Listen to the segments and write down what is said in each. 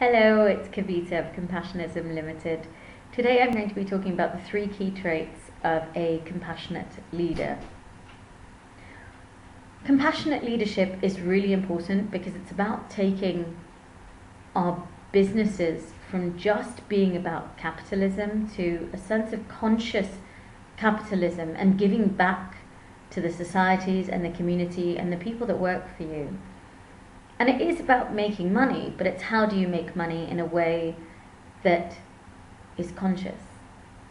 Hello, it's Kavita of Compassionism Limited. Today I'm going to be talking about the 3 key traits of a compassionate leader. Compassionate leadership is really important because it's about taking our businesses from just being about capitalism to a sense of conscious capitalism and giving back to the societies and the community and the people that work for you. And it is about making money, but it's how do you make money in a way that is conscious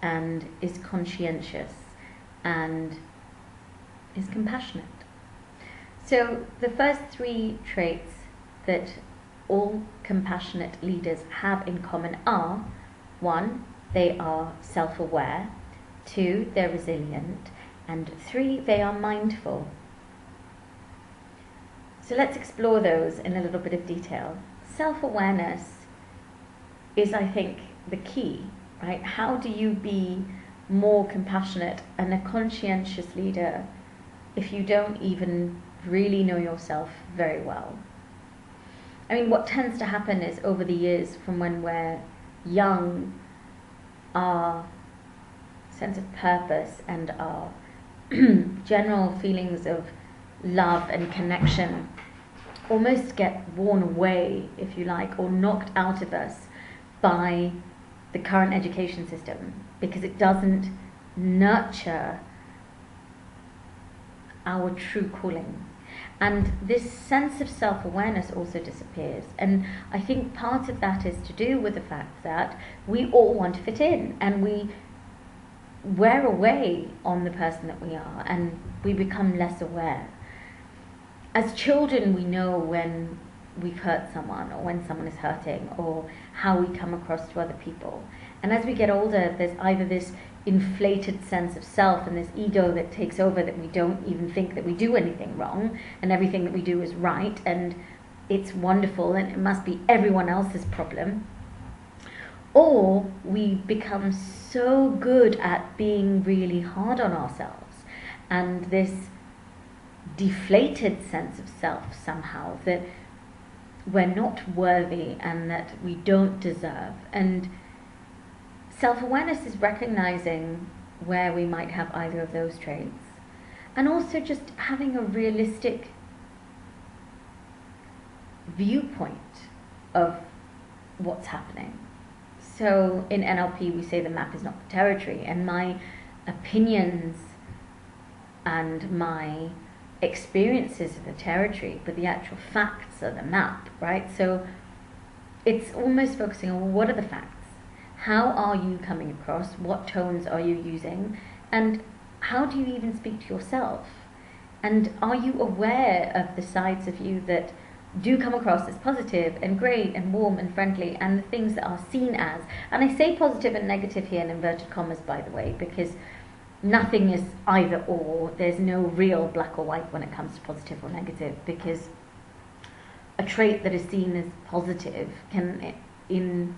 and is conscientious and is compassionate. So the first 3 traits that all compassionate leaders have in common are: 1, they are self-aware; 2, they're resilient; and 3, they are mindful. So let's explore those in a little bit of detail. Self-awareness is, I think, the key, right? How do you be more compassionate and a conscientious leader if you don't even really know yourself very well? I mean, what tends to happen is over the years, from when we're young, our sense of purpose and our general feelings of love and connection almost get worn away, if you like, or knocked out of us by the current education system, because it doesn't nurture our true calling. And this sense of self-awareness also disappears. And I think part of that is to do with the fact that we all want to fit in, and we wear away on the person that we are, and we become less aware. As children, we know when we've hurt someone or when someone is hurting, or how we come across to other people. And as we get older, there's either this inflated sense of self and this ego that takes over, that we don't even think that we do anything wrong and everything that we do is right and it's wonderful and it must be everyone else's problem. Or we become so good at being really hard on ourselves, and this deflated sense of self somehow, that we're not worthy and that we don't deserve. And self-awareness is recognizing where we might have either of those traits, and also just having a realistic viewpoint of what's happening. So in NLP we say the map is not the territory, and my opinions and my experiences are the territory, but the actual facts are the map, right? So it's almost focusing on, what are the facts? How are you coming across? What tones are you using? And how do you even speak to yourself? And are you aware of the sides of you that do come across as positive and great and warm and friendly, and the things that are seen as, and I say positive and negative here in inverted commas, by the way, because nothing is either or. There's no real black or white when it comes to positive or negative, because a trait that is seen as positive can, in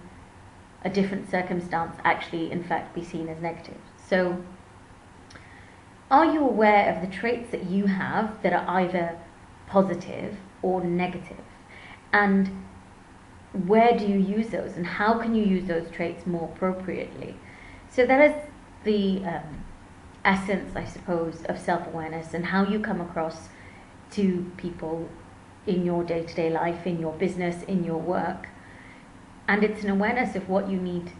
a different circumstance, actually in fact be seen as negative. So are you aware of the traits that you have that are either positive or negative? And where do you use those, and how can you use those traits more appropriately? So that is the essence, I suppose, of self-awareness, and how you come across to people in your day-to-day life, in your business, in your work. And it's an awareness of what you need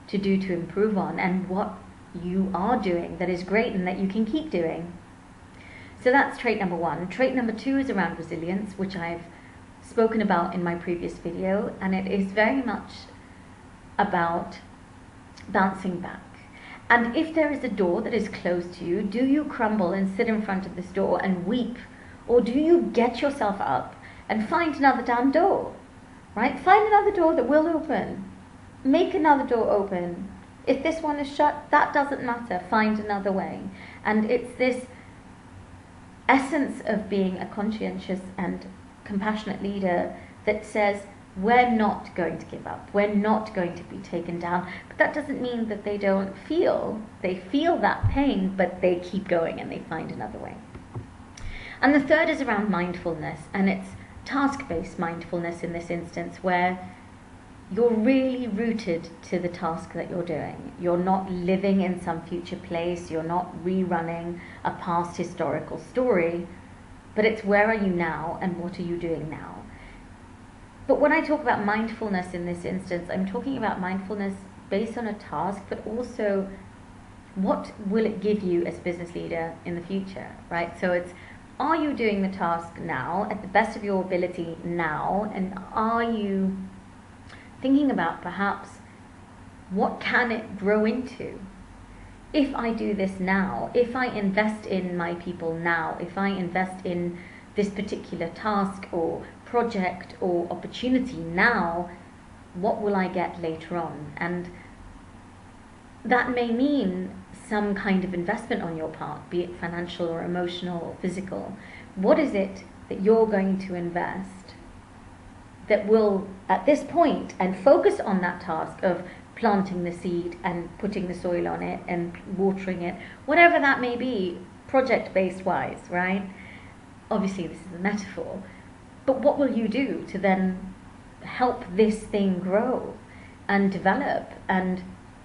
to do to improve on, and what you are doing that is great and that you can keep doing. So that's trait number 1. Trait number 2 is around resilience, which I've spoken about in my previous video, and it is very much about bouncing back. And if there is a door that is closed to you, do you crumble and sit in front of this door and weep? Or do you get yourself up and find another damn door? Right? Find another door that will open. Make another door open. If this one is shut, that doesn't matter. Find another way. And it's this essence of being a conscientious and compassionate leader that says, we're not going to give up. We're not going to be taken down. But that doesn't mean that they don't feel. They feel that pain, but they keep going and they find another way. And the third is around mindfulness, and it's task-based mindfulness in this instance, where you're really rooted to the task that you're doing. You're not living in some future place, you're not rerunning a past historical story, but it's where are you now and what are you doing now. But when I talk about mindfulness in this instance, I'm talking about mindfulness based on a task, but also what will it give you as a business leader in the future, right? So it's, are you doing the task now at the best of your ability now, and are you thinking about perhaps what can it grow into? If I do this now, if I invest in my people now, if I invest in this particular task or project or opportunity now, what will I get later on? And that may mean some kind of investment on your part, be it financial or emotional or physical. What is it that you're going to invest that will, at this point, and focus on that task of planting the seed and putting the soil on it and watering it, whatever that may be, project-based wise, right? Obviously, this is a metaphor. But what will you do to then help this thing grow and develop? And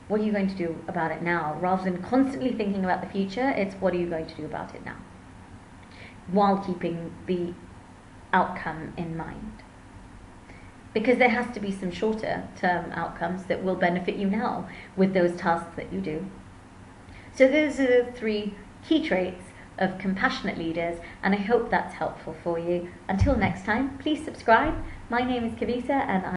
what are you going to do about it now? Rather than constantly thinking about the future, it's what are you going to do about it now? While keeping the outcome in mind. Because there has to be some shorter term outcomes that will benefit you now with those tasks that you do. So those are the 3 key traits of compassionate leaders, and I hope that's helpful for you. Until next time, please subscribe. My name is Kavita, and